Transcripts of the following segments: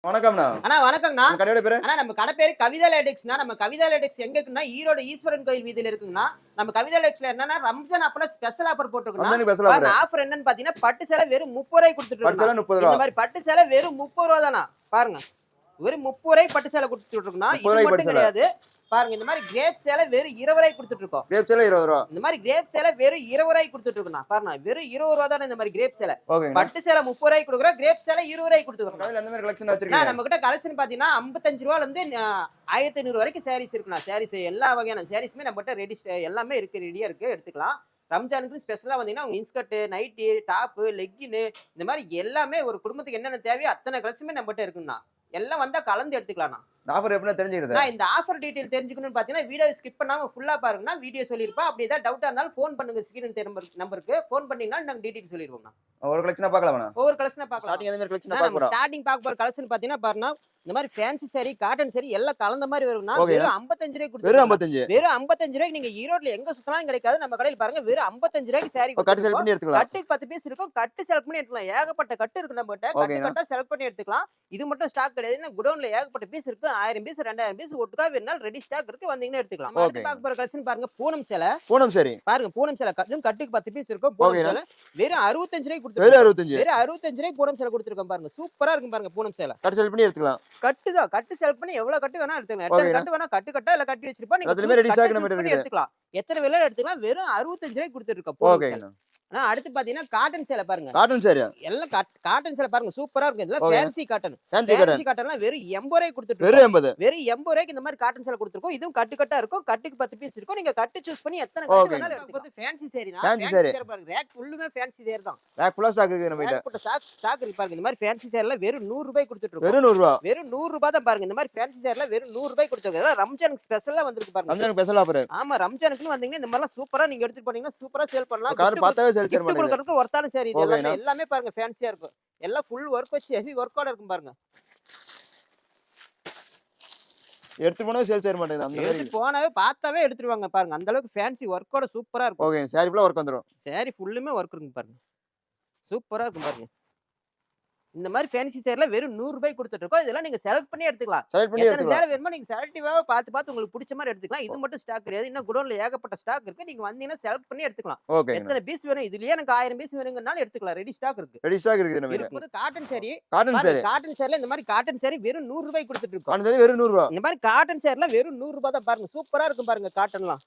வணக்கம்ண்ணா. அண்ணா வணக்கம்ண்ணா. உங்க கடையோட பேரு? அண்ணா நம்ம கடை பேரு கவிதா லேடெக்ஸ்ண்ணா. நம்ம கவிதா லேடெக்ஸ் எங்க இருக்குன்னா, ஈரோடு ஈஸ்வரன் கோயில் வீதியில இருக்குங்கண்ணா. நம்ம கவிதா லேடெக்ஸ்ல என்னன்னா, ரம்ஜான் அப்பலாம் ஸ்பெஷல் ஆஃபர் போட்டுருக்குண்ணா. ரம்ஜானுக்கு ஸ்பெஷல் ஆஃபர். பாருங்க ஆஃபர் என்னன்னு பாத்தீங்கன்னா, பட்டு சேலை வெறும் ரூ. 30 குடுத்துட்டு பட்டு இருக்கோம். சேலை ரூ. 30. இந்த மாரி பட்டு சேலை வெறும் ரூ. 30 தானா. பாருங்க. வெறும் ரூ. 30 பட்டு சேலை குடுத்துட்டு இருக்கோம்ண்ணா. இது மட்டும் கிடையாது. பாருங்க இந்த மாதிரி கிரேப் சேலை வெறும் ரூ. 20 குடுத்துட்டு இருக்கோம். கிரேப் சேலை ரூ. 20. இந்த மாதிரி கிரேப் சேலை வெறும் ரூ. 20 குடுத்துட்டு இருக்கோம்ண்ணா. பாருங்க வெறும் ரூ. 20 தான இந்த மாதிரி கிரேப் சேலை. ஓகேங்க. பட்டு சேலை ரூ. 30 குடுக்குறோம். கிரேப் சேலை ரூ. 20 குடுத்துட்டு கடையில எந்த மாதிரி கலெக்ஷன் வச்சிருக்கீங்க? நம்ம கிட்ட கலெக்ஷன் பாத்தீங்கன்னா ரூ. 55ல இருந்து 1500 வரைக்கும் சாரீஸ் இருக்குண்ணா. சாரீஸ் எல்லா வகையான சாரீஸுமே நம்ம கிட்ட ரெடி எல்லாமே இருக்கு, ரெடியா இருக்கு, எடுத்துக்கலாம். ரம்ஜானுக்கு ஸ்பெஷலா வந்தீங்கன்னா உங்க இன்ஸ்கர்ட், நைட்டி, டாப், லெக்கின் இந்த மாதிரி எல்லாமே ஒரு குடும்பத்துக்கு என்னென்ன தேவையோ அத்தனை கலெக்ஷனுமே நம்ம கிட்ட இருக்குண்ணா. எல்லாம் வந்தா கலந்து எடுத்துக்கலாம்ண்ணா. இந்த ஆஃபர் எப்படின்னா தெரிஞ்சுக்கிறது? இந்த ஆஃபர் டீடைல் தெரிஞ்சுக்கணும்னு பாத்தீங்கன்னா வீடியோ ஸ்கிப் பண்ணாம ஃபுல்லா பாருங்கன்னா வீடியோ சொல்லிருப்பா. அப்படி ஏதாவது டவுட்டா இருந்தாலும் ஃபோன் பண்ணுங்க. ஸ்கிரீன் நம்பருக்கு ஃபோன் பண்ணீங்கன்னா நாங்க டீடைல் சொல்லிருவோம்ண்ணா. ஒரு கலெக்ஷனா பார்க்கலாமா? ஒவ்வொரு கலெக்ஷனா பார்க்கலாம். ஸ்டார்டிங் எந்த மாதிரி கலெக்ஷனா பார்க்க போறோம்? ஸ்டார்டிங் பார்க்க போற கலெக்ஷன் பாத்தீங்கன்னா பாருங்க இந்த மாதிரி ஃபேன்சி சாரி, காட்டன் சாரி எல்லாம் கலந்த மாதிரி வரும்னா வெறும் ரூ. 55 கொடுத்து. வெறும் 55. வெறும் ரூ. 55 நீங்க ஈரோட்ல எங்க சுத்தலாம் கிடைக்காது. நம்ம கடையில் பாருங்க வெறும் ரூ. 55 சாரி கட்டு செலக்ட் பண்ணி எடுத்துக்கலாம். கட்டுக்கு 10 பீஸ் இருக்கும். கட்டு செலக்ட் பண்ணி எடுத்துக்கலாம். ஏகப்பட்ட கட்டு இருக்கு நம்ம கிட்ட. கட்டு கட்டா செலக்ட் பண்ணி எடுத்துக்கலாம். இது மட்டும் ஸ்டாக் கிடையாது. குடோன்ல ஏகப்பட்ட பீஸ் இருக்கு. 1000 பீஸ் 2000 பீஸ் ஒட்டுக்கா வேணாலும் ரெடி ஸ்டாக் இருக்கு. வந்தீங்கன்னா எடுத்துக்கலாம். அடுத்து பார்க்க போற கலெக்ஷன் பாருங்க பூனம் சேலை. பூனம் சாரி பாருங்க பூனம் சேலை கட்டுக்கு 10 பீஸ் இருக்கும். பூனம் சேலை வெறும் ரூ. 65 கொடுத்து. வெறும் 65. வெறும் ரூ. 65 பூனம் சேலை கொடுத்துருக்கோம் பாருங்க. சூப்பரா இருக்கும் பாருங்க பூனம் சேலை. கட்டு செலக்ட் பண்ணி எடுத்துக்கலாம். கட்டுதான் கட்டு செலக்ட் பண்ணி எவ்வளவு கட்டு வேணா எடுத்துக்கலாம். எத்தனை கட்டு வேணா கட்டு கட்டா இல்ல கட்டி வச்சிருப்பா. நீங்க ரெடி ஸ்டாக் நம்ம எடுத்துக்கலாம். எத்தனை வேலை எடுத்துக்கலாம். வெறும் ரூ. 65 கொடுத்துட்டு இருக்கோம். ஓகேங்க. ஆனா அடுத்து பாத்தீங்கன்னா காட்டன் சேலை பாருங்க. காட்டன் சாரி எல்லாம் காட்டன் சேலை பாருங்க சூப்பரா இருக்கு. இதெல்லாம் ஃபேன்சி காட்டன். ஃபேன்சி காட்டன்லாம் வெறும் 80 கொடுத்துட்டு. வெறும் 80. வெறும் 80 இந்த மாதிரி காட்டன் சேலை கொடுத்துருக்கோம். இதுவும் கட்டு கட்டா இருக்கும். கட்டுக்கு 10 பீஸ் இருக்கும். நீங்க கட்டு சூஸ் பண்ணி எத்தனை கட்டு வேணாலும் எடுத்துக்கலாம். ஃபேன்சி சாரினா ஃபேன்சி சாரி பாருங்க. ரேக் ஃபுல்லுமே ஃபேன்சி சாரி தான். ரேக் ஃபுல்லா ஸ்டாக் இருக்கு நம்ம கிட்ட. ஸ்டாக் இருக்கு பாருங்க. இந்த மாதிரி ஃபேன்சி சாரிலாம் வெறும் ரூ. 100 கொடுத்துட்டு இருக்கோம். வெறும் ரூ. 100. வெறும் ரூ. 100 தான் பாருங்க. இந்த மாதிரி ஃபேன்சி சாரிலாம் வெறும் ரூ. 100 கொடுத்துருக்கோம். ரம்ஜானுக்கு ஸ்பெஷலா வந்திருக்கு பாருங்க. ரம்ஜானுக்கு ஸ்பெஷல் ஆஃபர். ஆமா ரம்ஜானுக்கு வந்தீங்கன்னா இந்த மாதிரிலாம் சூப்பரா நீங்க எடுத்துட்டு போனீங்கன்னா சூப்பரா சேல் பண்ணலாம். கார் பார்த்தாவே சேல் பண்ணுங்க. ஒர்த்தான சாரி இது எல்லாமே பாருங்க ஃபேன்சியா இருக்கும். எல்லாம் ஃபுல் வர்க் வச்சு ஹெவி வர்க்கோட இருக்கும் பாருங்க. எடுத்து போனாவே சேல் செய்ய மாட்டேங்குது. அந்த மாதிரி போனாவே பார்த்தாவே எடுத்துருவாங்க பாருங்க. அந்த அளவுக்கு ஃபேன்சி வர்க்கோட சூப்பரா இருக்கும். ஓகே சாரி ஃபுல்லா வர்க் வந்துரும். சாரி ஃபுல்லுமே வர்க் இருக்குங்க பாருங்க. சூப்பரா இருக்கும் பாருங்க. இந்த மாதிரி ஃபேன்சி சேரில வெறும் ரூ. 100 கொடுத்துட்டு இருக்கோம். இதெல்லாம் நீங்க செலக்ட் பண்ணி எடுத்துக்கலாம். செலக்ட் பண்ணி எடுத்துக்கலாம். சேலை வேணுமா நீங்க செலக்டிவா பார்த்து உங்களுக்கு பிடிச்ச மாதிரி எடுத்துக்கலாம். இது மட்டும் ஸ்டாக் கிடையாது. இன்னும் குடோன்ல ஏகப்பட்ட ஸ்டாக் இருக்கு. நீங்க வந்தீங்கன்னா செலக்ட் பண்ணி எடுத்துக்கலாம். ஓகே. எத்தனை பீஸ் வேணும் இதுலயே எனக்கு 1000 பீஸ் வேணும்னாலும் எடுத்துக்கலாம். ரெடி ஸ்டாக் இருக்கு. ரெடி ஸ்டாக் இருக்குது நம்ம கிட்ட. Cotton sorry. காட்டன் சாரில இந்த மாதிரி காட்டன் சாரி வெறும் ரூ. 100 கொடுத்துட்டு இருக்கோம். காட்டன் சாரி வெறும் ரூ. 100. இந்த மாதிரி காட்டன் சாரில வெறும் ரூ. 100 தான் பாருங்க. சூப்பரா இருக்கும் பாருங்க காட்டன்லாம்.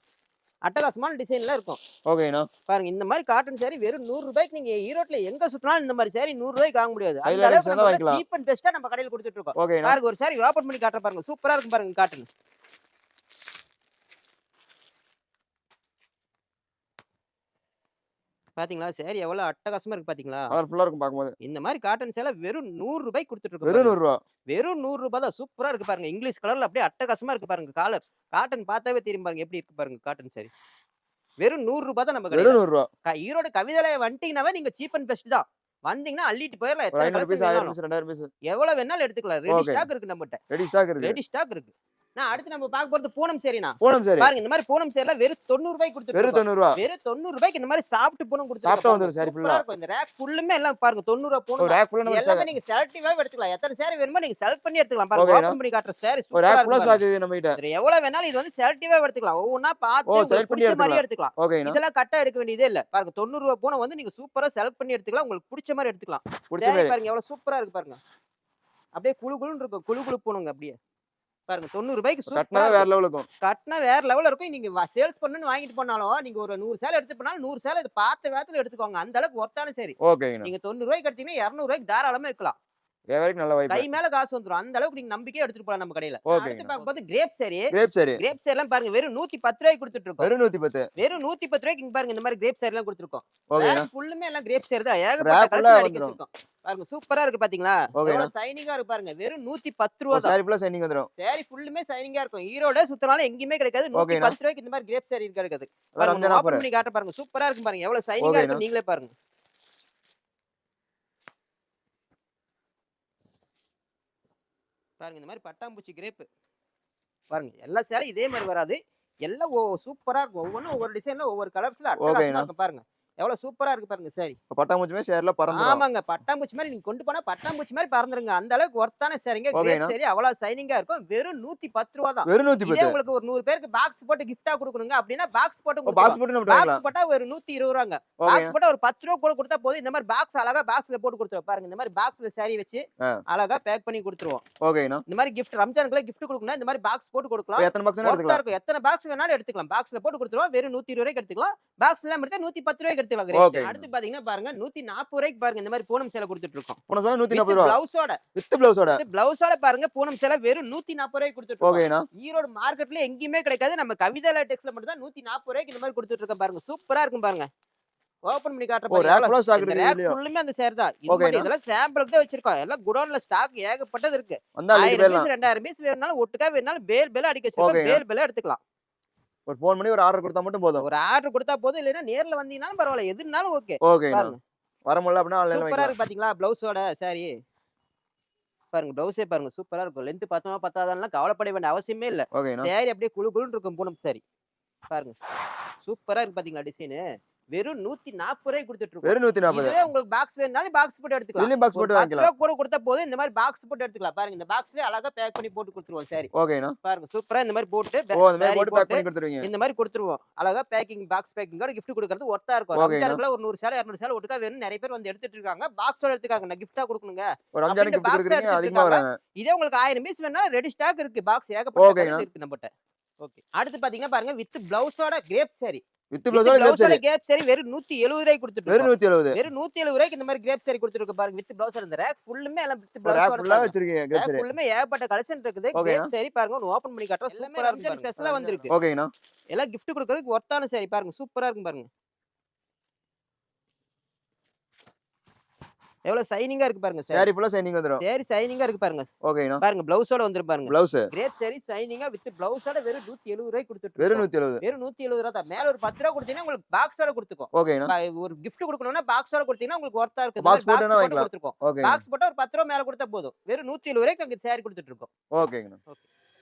அட்டகாசமான டிசைன்ல இருக்கும். ஓகேண்ணா. பாருங்க இந்த மாதிரி காட்டன் சாரி வெறும் ரூ. 100 நீங்க ஈரோட்ல எங்க சுத்தினாலும் இந்த மாதிரி சாரி ரூ. 100 வாங்க முடியாது. அந்த அளவுக்கு சீப் அண்ட் பெஸ்டா நம்ம கடையில கொடுத்துட்டு இருக்கோம். பாருங்க ஒரு சாரி ஓபன் பண்ணி காட்டுற பாருங்க. சூப்பரா இருக்கும் பாருங்க காட்டன். பாத்தீங்களா சாரி எவ்வளவு அட்டகாசமா இருக்கு பாத்தீங்களா. கலர்ஃபுல்லா இருக்கும் பாக்கும்போது. இந்த மாதிரி காட்டன் சேலை வெறும் ரூ. 100 கொடுத்துட்டு இருக்கோம். வெறும் ரூ. 100. வெறும் ரூ. 100 தான். சூப்பரா இருக்கு பாருங்க. இங்கிலீஷ் கலர்ல அப்படியே அட்டகாசமா இருக்கு பாருங்க. காலர் காட்டன் பார்த்தாவே தெரியும் பாருங்க எப்படி இருக்கு பாருங்க காட்டன் சாரி. வெறும் ரூ. 100 தான் நம்ம கடையில. வெறும் ரூ. 100. ஈரோடு கவிதாலயம் வந்துட்டீங்கன்னாவே நீங்க சீப் அண்ட் பெஸ்ட் தான். வந்தீங்கன்னா அள்ளிட்டு போயிடலாம். 500 பீஸ் 1000 பீஸ் 2000 பீஸ் எவ்வளவு வேணாலும் எடுத்துக்கலாம். ரெடி ஸ்டாக் இருக்கு நம்மகிட்ட. ரெடி ஸ்டாக் இருக்கு. நான் அடுத்து நம்ம பார்க்க போறது பூனம் சேரினா. பூனம் சேரி பாருங்க இந்த மாதிரி பூனம் சேரில வெறும் ரூ. 90 கொடுத்துட்டு. வெறும் ரூ. 90. வெறும் ரூ. 90 இந்த மாதிரி சாஃப்ட் பூனம் கொடுத்துட்டு. சாஃப்ட்டா வந்துரும் சாரி ஃபுல்லா. இந்த ரேக் ஃபுல்லுமே எல்லாம் பாருங்க ரூ. 90 பூனம். ரேக் ஃபுல்லா நம்ம எல்லாமே நீங்க செலக்டிவா எடுத்துக்கலாம். எத்தனை சாரி வேணுமோ நீங்க செலக்ட் பண்ணி எடுத்துக்கலாம். பாருங்க ஓபன் பண்ணி காட்டுற சாரி சூப்பரா இருக்கு. ரேக் ஃபுல்லா ஸ்டாக் இருக்கு நம்ம கிட்ட. இது எவ்வளவு வேணாலும் இது வந்து செலக்டிவா எடுத்துக்கலாம். ஒவ்வொண்ணா பார்த்து பிடிச்ச மாதிரி எடுத்துக்கலாம். ஓகேண்ணா. இதெல்லாம் கட்டா எடுக்க வேண்டியதே இல்ல. பாருங்க ரூ. 90 பூனம் வந்து நீங்க சூப்பரா செலக்ட் பண்ணி எடுத்துக்கலாம். உங்களுக்கு பிடிச்ச மாதிரி எடுத்துக்கலாம். சாரி பாருங்க எவ்வளவு சூப்பரா இருக்கு பாருங்க. அப்படியே குளுகுளுன்னு இருக்கும். குளுகுளு பூணுங்க அப்படியே. பாருங்க ரூ. 90 கட்னா வேற லெவல் இருக்கும். கட்னா வேற லெவல்ல இருக்கும். நீங்க சேல்ஸ் பண்ணனும் வாங்கிட்டு போனாலும் நீங்க ஒரு 100 சேலை எடுத்து போனாலும் 100 சேலை இது பார்த்த வேகத்துல எடுத்துக்கோங்க. அந்த அளவுக்கு ஒர்த்தான சாரி. ஓகேங்க. நீங்க ரூ. 90 எடுத்தீங்கன்னா ரூ. 200 தாராளமா விக்கலாம். வியாபாரிக்கு நல்ல வாய்ப்பு. கை மேல காசு வந்துரும். அந்த அளவுக்கு நீங்க நம்பிக்கையா எடுத்துட்டு போலாம் நம்ம கடையில. அடுத்து பாக்கும்போது கிரேப் சாரி. கிரேப் சாரிலாம் பாருங்க வெறும் ரூ. 110 கொடுத்துட்டு இருக்கோம். வெறும் 110. வெறும் ரூ. 110 இங்க பாருங்க இந்த மாதிரி கிரேப் சாரிலாம் கொடுத்துருக்கோம். ஓகேண்ணா. ஃபுல்லுமே எல்லாம் கிரேப் சாரி தான். ஏகப்பட்ட கலெக்ஷன் அடிச்சிருக்கோம். பாருங்க சூப்பரா இருக்கு பாத்தீங்களா. எவ்வளவு ஷைனிங்கா இருக்கு பாருங்க. வெறும் ரூ. 110 தான். சாரி ஃபுல்லா ஷைனிங் வந்துரும். சாரி ஃபுல்லுமே ஷைனிங்கா இருக்கும். ஈரோட சுத்தனால எங்கயுமே கிடைக்காது. ரூ. 110 இந்த மாதிரி கிரேப் சாரி கிடைக்காது. பாருங்க ஓபன் பண்ணி காட்ட பாருங்க. சூப்பரா இருக்கு பாருங்க. எவ்வளவு ஷைனிங்கா இருக்கு நீங்களே பாருங்க. பாருங்க இந்த மாதிரி பட்டாம்பூச்சி கிரேப். பாருங்க எல்லா சேலையும் இதே மாதிரி வராது. எல்லாம் சூப்பரா இருக்கும். ஒவ்வொன்றும் ஒவ்வொரு டிசைன்ல ஒவ்வொரு கலர்ஸ்ல அட்டகாசமா இருக்கும் பாருங்க. எவ்வளவு சூப்பரா இருக்கு பாருங்க சாரி. பட்டாம்பூச்சிமே சேர்ல பறந்துரும். ஆமாங்க. பட்டாம்பூச்சி மாரி நீங்க கொண்டு போனா பட்டாம்பூச்சி மாரி பறந்துருங்க. அந்த அளவுக்கு ஒர்த்தான சாரீங்க. கிரேப் ஓகேண்ணா. சாரி அவ்வளவு ஷைனிங்கா இருக்கும். வெறும் ரூ. 110 தான். வெறும் இதே 110. உங்களுக்கு ஒரு 100 பேருக்கு பாக்ஸ் போட்டு கிஃப்ட்டா குடுக்கணுங்க அப்டின்னா, பாக்ஸ் போட்டு ஓ பாக்ஸ் குடுத்துருவோம். போட்டு நம்ம பாக்ஸ் வாங்கிக்கலாம். போட்டா ஒரு ரூ. 120 ஓகேங்க. பாக்ஸ் போட்டா ஒரு ரூ. 10 கூட குடுத்தா போதும். இந்த மாரி பாக்ஸ் அழகா பாக்ஸ்ல போட்டு குடுத்துருவோம். பாருங்க இந்த மாரி பாக்ஸ்ல சாரி வச்சு அழகா பேக் பண்ணி குடுத்துருவோம். ஓகேண்ணா. இந்த மாரி கிஃப்ட் ரம்ஜானுக்குலாம் கிஃப்ட் குடுக்கணும்னா இந்த மாரி பாக்ஸ் போட்டு குடுக்கலாம். எத்தனை பாக்ஸ் வேணா ஒர்த்தா எடுத்துக்கலாம். இருக்கும். எத்தன பாக்ஸ் வேணாலும் எடுத்துக்கலாம். பாக்ஸ்ல போட்டு குடுத்துருவோம். வெறும் ரூ. 120 எடுத்துக்கலாம். பாக்ஸ் இல்லாம எடுத்தா ரூ. 110 எடுத்துக்கலாம் கிரேப். ஓகேங்க. அடுத்து பாத்தீங்கன்னா பாருங்க ரூ. 140 பாருங்க இந்த மாரி பூனம் சேலை குடுத்துட்டு இருக்கோம். பூனம் சேலை ரூ. வித் 140. பிளவுஸோட. வித் பிளவுஸோட. வித் பிளவுஸோட பாருங்க பூனம் சேலை வெறும் ரூ. 140 குடுத்துட்டு இருக்கோம். ஓகேண்ணா. ஈரோடு மார்க்கெட்ல எங்கேயுமே கிடைக்காது. நம்ம கவிதா லேடெக்ஸ்ல மட்டும் தான் ரூ. 140 இந்த மாரி குடுத்துட்டு இருக்கோம் பாருங்க. சூப்பரா இருக்கும் பாருங்க. ஓபன் பண்ணி காட்டுற ஓ பாருங்க. ரேக் ஃபுல்லா ஸ்டாக் இந்த இருக்குது ரேக் இதுலயும். ஃபுல்லுமே அந்த சேர் தான். இது மட்டும் ஓகேண்ணா. இதெல்லாம் சாம்பிளுக்கு தான் வச்சிருக்கோம். எல்லாம் குடோன்ல ஸ்டாக் ஏகப்பட்டது இருக்கு. வந்தா அள்ளிட்டு 1000 போயிடலாம். பீஸ் 2000 பீஸ் வேணும்னாலும் ஒட்டுக்கா வேணும்னாலும் பேல் பேலா அடிக்க வச்சிருக்கோம். ஓகேண்ணா. பேல் பேலா எடுத்துக்கலாம். ஒரு ஃபோன் பண்ணி ஒரு ஆர்டர் குடுத்தா மட்டும் போதும். ஒரு ஆர்டர் குடுத்தா போதும். இல்லைன்னா நேர்ல வந்தீங்கனாலும் பரவாயில்ல. எதுனாலும் ஓகே. ஓகேண்ணா. பாருங்க. வர முடியல அப்படின்னா ஆன்லைன்ல சூப்பரா வாங்கிக்கலாம். இருக்கு பாத்தீங்களா? பிளவுஸோட சாரி. பாருங்க பிளவுஸே பாருங்க சூப்பரா இருக்கும். லென்த் பத்துமா பத்தாதான்லாம் கவலைப்பட வேண்டிய அவசியமே இல்ல. ஓகேண்ணா. சாரி அப்படியே குளு குளுன்னு இருக்கும் பூனம் சாரி. பாருங்க. சூப்பரா இருக்கு பாத்தீங்களா டிசைனு. வெறும் ரூ. 140 குடுத்துட்டு இருக்கோம். வெறும் 140. இதுவே உங்களுக்கு பாக்ஸ் வேணும்னாலும் பாக்ஸ் போட்டு எடுத்துக்கலாம். இதுலயும் பாக்ஸ் ஒரு போட்டு ரூ. வாங்கிக்கலாம். 10 கூட குடுத்தா போதும். இந்த மாரி பாக்ஸ் போட்டு எடுத்துக்கலாம். பாருங்க இந்த பாக்ஸ்லயே அழகா பேக் பண்ணி போட்டு குடுத்துருவோம் சாரி. ஓகேண்ணா. பாருங்க சூப்பரா இந்த மாரி போட்டு ஓ அந்த மாதிரி சாரி போட்டு பேக் போட்டு பண்ணி கொடுத்துருவீங்க. இந்த மாரி குடுத்துருவோம். அழகா பேக்கிங் பாக்ஸ் பேக்கிங்கோட கிஃப்ட் குடுக்கறது ஒர்த்தா இருக்கும். ஓகேண்ணா. ரம்ஜானுக்குலாம் ஒரு 100 சேலை 200 சேலை ஒட்டுக்கா வேணும் நெறைய பேர் வந்து எடுத்துட்டு இருக்காங்க. பாக்ஸோட எடுத்துக்காங்க. நான் கிஃப்ட்டா குடுக்கணுங்க. ஒரு ரம்ஜானுக்கு அப்படின்னு கிஃப்ட் பாக்ஸ் கொடுக்குறீங்க எடுத்துட்டு அதிகமா இருக்காங்க. வராங்க. இதே உங்களுக்கு 1000 பீஸ் வேணாலும் ரெடி ஸ்டாக் இருக்கு. பாக்ஸ் ஏகப்பட்ட ஓகேண்ணா. கலர்ஸ் இருக்கு நம்மட்ட. ஓகே. அடுத்து பாத்தீங்கன்னா பாருங்க வித் பிளவுஸோட கிரேப் சாரி. வித் வித் பிளவுஸோட கிரேப் பிளவுஸோட சாரி. கிரேப் சாரி வெறும் ரூ. 170 குடுத்துட்டு வெறும் இருக்கோம். 170. வெறும் ரூ. 170 இந்த மாரி கிரேப் சாரி குடுத்துட்டு இருக்கோம் பாருங்க. வித் பிளவுஸோட இந்த ரேக் ஃபுல்லுமே எல்லாம் வித் ஒரு ரேக் பிளவுஸோட ஃபுல்லா பாருங்க. வச்சிருக்கீங்க கிரேப் ரேக் சாரி. ஃபுல்லுமே ஏகப்பட்ட கலெக்ஷன் இருக்குது. ஓகேண்ணா. கிரேப் சாரி பாருங்க ஒன்னு ஓபன் பண்ணி காட்டுறோம். சூப்பரா இருக்கு பாருங்க. ஸ்பெஷலா வந்திருக்கு. ஓகேண்ணா. எல்லாம் கிஃப்ட் குடுக்கறதுக்கு ஒர்த்தான சாரி பாருங்க. சூப்பரா இருக்கும் பாருங்க. எவ்வளவு ஷைனிங்கா இருக்கு பாருங்க சாரி. சாரி ஃபுல்லா ஷைனிங் வந்துரும். சாரி ஷைனிங்கா இருக்கு பாருங்க. ஓகேண்ணா. பாருங்க பிளவுஸோட வந்துரும் பாருங்க. பிளவுஸ். கிரேப் சாரி ஷைனிங்கா வித் பிளவுஸோட வெறும் ரூ. 170 குடுத்துட்டு வெறும் இருக்கோம். 170. வெறும் ரூ. 170 தான். மேல ஒரு ரூ. 10 குடுத்தீங்கன்னா உங்களுக்கு பாக்ஸோட குடுத்துக்கோம். ஓகேண்ணா. ஒரு கிஃப்ட் குடுக்கணும்னா பாக்ஸோட குடுத்தீங்கன்னா உங்களுக்கு ஒர்த்தா இருக்கு. பாக்ஸ் போட்டு வேணா போட்டு வாங்கிக்கலாம். குடுத்துருக்கோம். ஓகேண்ணா. பாக்ஸ் போட்டா ஒரு ரூ. 10 மேல குடுத்தா போதும். வெறும் ரூ. 170 அங்க சாரி குடுத்துட்டு இருக்கோம். ஓகேங்கண்ணா. ஓகே.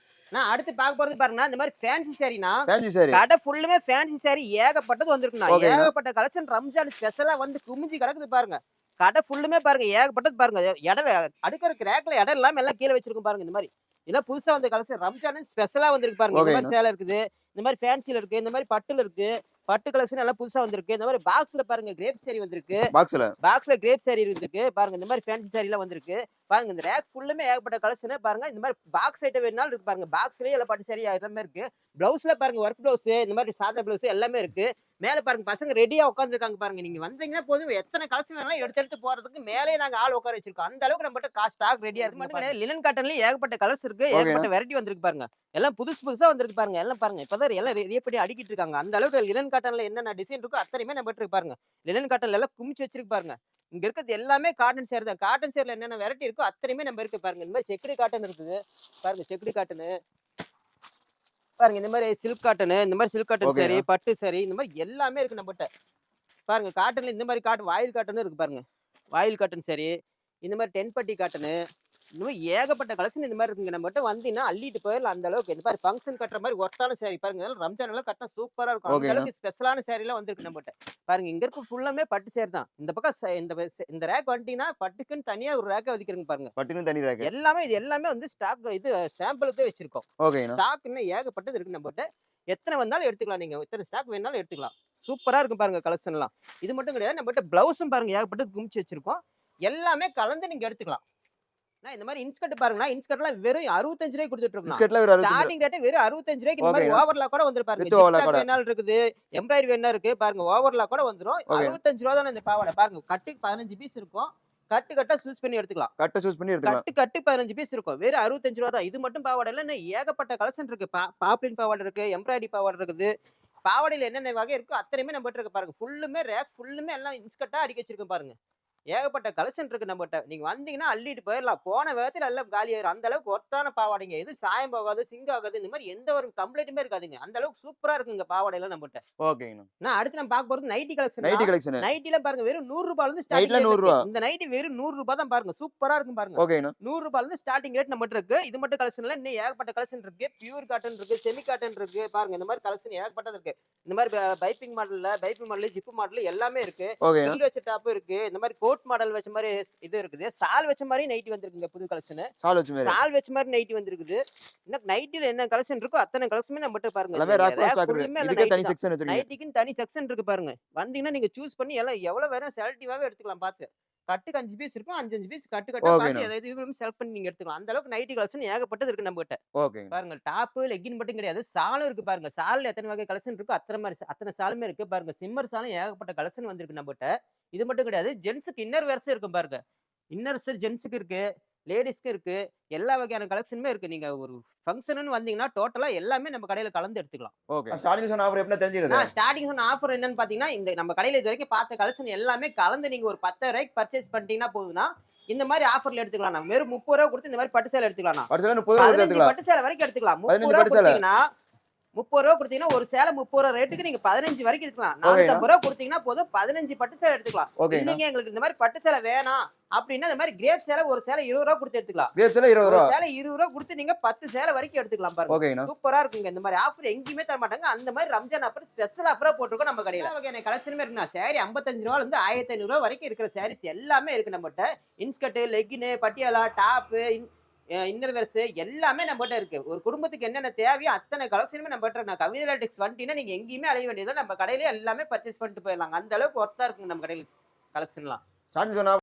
நான் அடுத்து பார்க்க போறது பாருங்கண்ணா இந்த மாதிரி ஃபேன்சி சாரினா ஃபேன்சி சாரி. கடை ஃபுல்லுமே ஃபேன்சி சாரி ஏகப்பட்டது வந்திருக்குண்ணா. ஓகேண்ணா. ஏகப்பட்ட கலெக்ஷன் ரம்ஜான் ஸ்பெஷலா வந்து குமிஞ்சு கிடக்குது பாருங்க. கடை ஃபுல்லுமே பாருங்க ஏகப்பட்டது பாருங்க. இடம் அடுக்கறக்கு ரேக்ல இடம் இல்லாம எல்லாம் கீழே வச்சிருக்கும் பாருங்க. இந்த மாதிரி இதெல்லாம் புதுசா வந்த கலெக்ஷன் ரம்ஜான் ஸ்பெஷலா வந்திருக்கு பாருங்க. இந்த மாதிரி சேலை இருக்குது. இந்த மாதிரி ஃபேன்சில இருக்கு. இந்த மாதிரி பட்டுல இருக்கு. பட்டு கலெக்ஷன் எல்லாம் புதுசா வந்திருக்கு. இந்த மாதிரி பாக்ஸ்ல பாருங்க கிரேப் சாரி வந்திருக்கு. பாக்ஸ்ல கிரேப் சாரி இருக்கு பாருங்க. இந்த மாதிரி ஃபேன்சி சாரி எல்லாம் வந்திருக்கு பாருங்க. இந்த ரேக் ஃபுல்லுமே ஏகப்பட்ட கலெக்ஷன் பாருங்க. இந்த மாதிரி பாக்ஸ் ஐட்டம் வேணாலும் இருக்கு பாருங்க. பாக்ஸ்லயே எல்லாம் பட்டு சாரி எல்லாமே இருக்கு. பிளவுஸ்ல பாருங்க ஒர்க் பிளவுஸ் இந்த மாதிரி சாதா பிளவுஸ் எல்லாமே இருக்கு. மேல பாருங்க பசங்க ரெடியா உட்காந்துருக்காங்க பாருங்க. நீங்க வந்தீங்கன்னா போதும் எத்தனை கலெக்ஷன் வேணாலும் எடுத்து போறதுக்கு மேலே நாங்க ஆள் உட்கார வச்சிருக்கோம். அந்த அளவுக்கு நம்ம ஸ்டாக் ரெடியா இருக்கு. மட்டும் கிடையாது லினன் காட்டன்லயே ஏகப்பட்ட கலர்ஸ் இருக்கு. ஏகப்பட்ட வெரைட்டி வந்திருக்கு பாருங்க. எல்லாம் புதுசா வந்திருக்கு பாருங்க. எல்லாம் பாருங்க இப்பதான் எல்லாம் ரெடி பண்ணி அடிக்கிட்டு இருக்காங்க. அந்த அளவுக்கு லினன் காட்டன்ல என்னென்ன டிசைன் இருக்கோ அத்தனையுமே நம்ம இருக்கு பாருங்க. லினன் காட்டன்ல எல்லாம் குமிச்சு வச்சிருக்கு பாருங்க. இங்க இருக்கிறது எல்லாமே காட்டன் சேர் தான். காட்டன் சேர்ல என்னென்ன வெரைட்டி இருக்கோ அத்தனையுமே நம்ம இருக்கு பாருங்க. இந்த மாதிரி செக்குடு காட்டன் இருக்குது பாருங்க. செக்குடு காட்டனு பாருங்க. இந்த மாதிரி சில்க் காட்டனு இந்த மாதிரி சில்க் காட்டன் சாரி பட்டு சாரி இந்த மாதிரி எல்லாமே இருக்கு நம்மகிட்ட பாருங்க. காட்டன்ல இந்த மாதிரி வாயில் காட்டனும் இருக்கு பாருங்க. வாயில் காட்டன் சாரி இந்த மாதிரி டென்பட்டி காட்டனு இந்த மாதிரி ஏகப்பட்ட கலெக்ஷன் இந்த மாதிரி இருக்குங்க. நம்ம மட்டும் வந்தீங்கன்னா அள்ளிட்டு போயிடலாம். அந்த அளவுக்கு இந்த மாதிரி ஃபங்க்ஷன் கட்டுற மாதிரி ஒர்த்தான சாரி பாருங்க. ரம்ஜான் எல்லாம் கட்டினா சூப்பரா இருக்கும். அந்த அளவுக்கு ஸ்பெஷலான சாரி எல்லாம் வந்திருக்கு நம்மகிட்ட பாருங்க. இங்க இருக்க ஃபுல்லாமே பட்டு சேர் தான். இந்த பக்கம் இந்த ரேக் வந்துட்டீங்கன்னா பட்டுக்குன்னு தனியா ஒரு ரேக்கை வச்சுக்கிறீங்க பாருங்க. பட்டுக்குன்னு தனி ரேக் எல்லாமே இது எல்லாமே வந்து ஸ்டாக் இது சாம்பிளுக்கு வச்சிருக்கோம். ஸ்டாக் இன்னும் ஏகப்பட்டது இருக்கு நம்மகிட்ட. எத்தனை வந்தாலும் எடுத்துக்கலாம். நீங்க எத்தனை ஸ்டாக் வேணாலும் எடுத்துக்கலாம். சூப்பரா இருக்கும் பாருங்க கலெக்ஷன் எல்லாம். இது மட்டும் கிடையாது நம்மகிட்ட பிளவுஸும் பாருங்க ஏகப்பட்டது குமிச்சு வச்சிருக்கோம். எல்லாமே கலந்து நீங்க எடுத்துக்கலாம். இந்த மாதிரி இன்ஸ்கர்ட் பாருங்கன்னா இன்ஸ்கர்ட்லாம் வெறும் 65 ரூபாய் கொடுத்துட்டு இருக்கோம். ஸ்டார்டிங் ரேட் வெறும் 65 ரூபாய்க்கு இந்த மாதிரி ஓவர்லாக் கூட வந்துரும் பாருங்க. ஜிக்ஸாக் வேணாலும் இருக்குது. எம்ப்ராய்டரி வேணா இருக்கு பாருங்க. ஓவர்லாக் கூட வந்துரும். 65 ரூபாய் தான் இந்த பாவாடை பாருங்க. கட்டுக்கு 15 பீஸ் இருக்கும். கட்டா சூஸ் பண்ணி எடுத்துக்கலாம். கட்டு 15 பீஸ் இருக்கும். வெறும் 65 ரூபாய் தான். இது மட்டும் பாவாடை இல்ல இன்னும் ஏகப்பட்ட கலெக்ஷன் இருக்கு. பாப்ளின் பாவாடை இருக்கு. எம்ப்ராய்டரி பாவாடை இருக்குது. பாவாடையில என்னென்ன வகை இருக்கோ அத்தனையுமே நம்ம இருக்கு பாருங்க. ஃபுல்லுமே ரேக் ஃபுல்லுமே எல்லாம் இன்ஸ்கர்ட்டா அடிக்க வச்சிருக்கோம் பாருங்க. ஏகப்பட்ட கலெக்ஷன் இருக்கு நம்மகிட்ட. நீங்க வந்தீங்கன்னா அள்ளிட்டு போயிரலாம். போன வேகத்துல எல்லாம் காலியாயிரும். அந்த அளவுக்கு ஒர்த்தான பாவாடைங்க. எதுவும் சாயம் போகாது, சிங்க் ஆகாது. இந்த மாரி எந்த ஒரு கம்ப்ளைண்ட்டுமே இருக்காதுங்க. அந்த அளவுக்கு சூப்பரா இருக்குங்க பாவாடைலாம் நம்மகிட்ட. ஓகேங்கண்ணா. நான் அடுத்து நம்ம பார்க்க போறது நைட்டி கலெக்ஷன் நைட்டி தான். கலெக்ஷன். நைட்டிலாம் பாருங்க வெறும் ரூ. 100 இருந்து ஸ்டார்டிங் நைட்ல ரேட் ரூ. இருக்கு. 100. இந்த நைட்டி வெறும் ரூ. 100 தான் பாருங்க. சூப்பரா இருக்கும் பாருங்க. ஓகேங்கண்ணா. ரூ. 100 இருந்து ஸ்டார்டிங் ரேட் நம்மகிட்ட இருக்கு. இது மட்டும் கலெக்ஷன் இல்ல. இன்னும் ஏகப்பட்ட கலெக்ஷன் இருக்கு. பியூர் காட்டன் இருக்கு, செமி காட்டன் இருக்கு. பாருங்க இந்த மாரி கலெக்ஷன் ஏகப்பட்டது இருக்கு. இந்த மாரி பைப்பிங் மாடல், ஜிப் மாடல் எல்லாமே இருக்கு. ஓகேங்கண்ணா. ஃபில் வச்ச டாப்பும் இருக்கு. இந்த மாரி கோட் மாடல் வச்ச மாரி இது இருக்குது. சால் வச்ச மாரி நைட்டி வந்திருக்குங்க புது கலெக்ஷன். சால் வச்ச மாதிரி. சால் வச்ச மாரி நைட்டி வந்திருக்குது. இன்னும் நைட்டில என்ன கலெக்ஷன் இருக்கோ அத்தனை கலெக்ஷனுமே நம்மகிட்ட பாருங்க. எல்லாமே ரேக் ஃபுல்லா ஸ்டாக் ஃபுல்லுமே இருக்கு. எல்லாம் இதுக்கே நைட்டி தனி தான். செக்ஷன் வச்சிருக்கீங்க. நைட்டிக்குன்னு தனி செக்ஷன் இருக்கு பாருங்க. வந்தீங்கன்னா நீங்க சூஸ் பண்ணி எல்லாம் எவ்வளவு வேணும் செலக்டிவாவே எடுத்துக்கலாம் பார்த்து. கட்டுக்கு 5 பீஸ் இருக்கும். 5 பீஸ் கட்டு கட்டா பார்த்து ஓகேண்ணா. எதாவது இது செலக்ட் பண்ணி நீங்க எடுத்துக்கலாம். அந்த அளவுக்கு நைட்டி கலெக்ஷன் ஏகப்பட்டது இருக்கு நம்மகிட்ட. ஓகேங்க. பாருங்க டாப், லெக்கின் மட்டும் கிடையாது. சாலும் இருக்கு பாருங்க. சால்ல எத்தனை வகை கலெக்ஷன் இருக்கோ அத்தனை சாலுமே இருக்கு. பாருங்க சிம்மர் சாலும் ஏகப்பட்ட கலெக்ஷன் வந்திருக்கு நம்மகிட்ட. இது மட்டும் கிடையாது. ஜென்ட்ஸ்க்கு இன்னர் வேர்ஸும் இருக்கும் பாருங்க. இன்னர்ஸ் ஜென்ட்ஸ்க்கு இருக்கு. லேடீஸ்க்கு இருக்கு. எல்லா வகையான கலெக்ஷனுமே இருக்கு. நீங்க ஒரு ஃபங்ஷன்னு வந்தீங்கன்னா டோட்டலா எல்லாமே நம்ம கடையில கலந்து எடுத்துக்கலாம். ஓகே. ஸ்டார்டிங் சொன்ன ஆஃபர் எப்படின்னா தெரிஞ்சுக்கிறது? ஸ்டார்டிங் சொன்ன ஆஃபர் என்னன்னு பாத்தீங்கன்னா, இந்த நம்ம கடையில இதுவரைக்கும் பார்த்த கலெக்ஷன் எல்லாமே கலந்து நீங்க ஒரு 10,000 பர்ச்சேஸ் பண்ணிட்டீங்கன்னா போதும்னா, இந்த மாரி ஆஃபர்ல எடுத்துக்கலாம். நம்ம வெறும் ரூ. 30 கொடுத்து இந்த மாரி பட்டு சேலை எடுத்துக்கலாம். பட்டு 30 ரூபாய் 15 எடுத்துக்கலாம். பட்டு சேலை வரைக்கும் எடுத்துக்கலாம். ரூ. 15 30 பட்டு சேலை. கொடுத்தீங்கன்னா ரூ. 30 கொடுத்தீங்கன்னா ஒரு சேலை ரூ. 30 ரேட்டுக்கு நீங்க 15 வரைக்கும் எடுக்கலாம். ரூ. ஓகேண்ணா. 450 கொடுத்தீங்கன்னா போதும் 15 பட்டு சேலை எடுத்துக்கலாம். ஓகேண்ணா. இல்லைங்க எங்களுக்கு இந்த மாரி பட்டு சேலை வேணாம் அப்படின்னா இந்த மாரி கிரேப் சேலை ஒரு சேலை ரூ. 20 கொடுத்து எடுத்துக்கலாம். கிரேப் சேலை ரூ. ஒரு 20. சேலை ரூ. 20 கொடுத்து நீங்க 10 சேலை வரைக்கும் எடுத்துக்கலாம் பாருங்க. ஓகேண்ணா. சூப்பரா இருக்குங்க. இந்த மாதிரி ஆஃபர் எங்கேயுமே தர மாட்டாங்க. அந்த மாதிரி ரம்ஜான் ஆஃபர் ஸ்பெஷல் ஆஃபரா போட்டுருக்கோம் நம்ம கடையில. எல்லா வகையான கலெக்ஷனுமே இருக்குண்ணா. சாரி ரூ. 55 இருந்து ரூ. 1500 வரைக்கும் இருக்கிற சாரீஸ் எல்லாமே இருக்கு நம்மகிட்ட. Inskirt, legging, Patiala, top, inner wears எல்லாமே நம்மகிட்ட இருக்கு. ஒரு குடும்பத்துக்கு என்னென்ன தேவையோ அத்தனை கலெக்ஷனுமே நம்மகிட்ட இருக்கு. நான் கவிதை டெக்ஸ் வந்துட்டீங்கன்னா நீங்க எங்கேயுமே அலைய வேண்டியதில்லை. நம்ம கடையில எல்லாமே பர்ச்சேஸ் பண்ணிட்டு போயிடலாம். அந்த அளவுக்கு ஒர்த்தா இருக்குங்க நம்ம கடையில கலெக்ஷன்லாம். ஸ்டார்டிங் சொன்ன